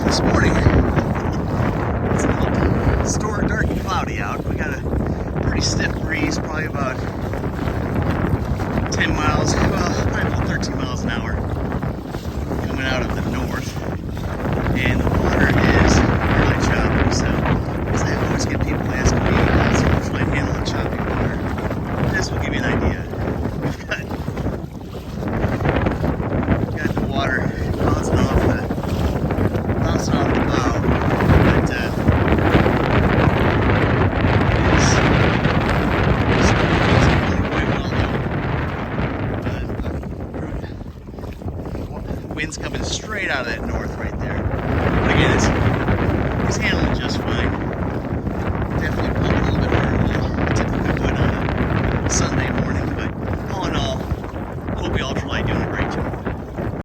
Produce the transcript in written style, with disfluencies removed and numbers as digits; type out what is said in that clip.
This morning, it's a little dark and cloudy out. We got a pretty stiff breeze, probably about 10 miles, well, probably about 13 miles an hour coming out of the north. And the water is really choppy, so because I always get people asking me how should I handle choppy water. This will give you an idea. We've got the water bouncing off the bow, but it's really going well though. Wind's coming straight out of that north right there. But again, it's handling just fine. Definitely pulled a little bit harder than I typically would on a Sunday morning, but all in all, Hobie Ultralite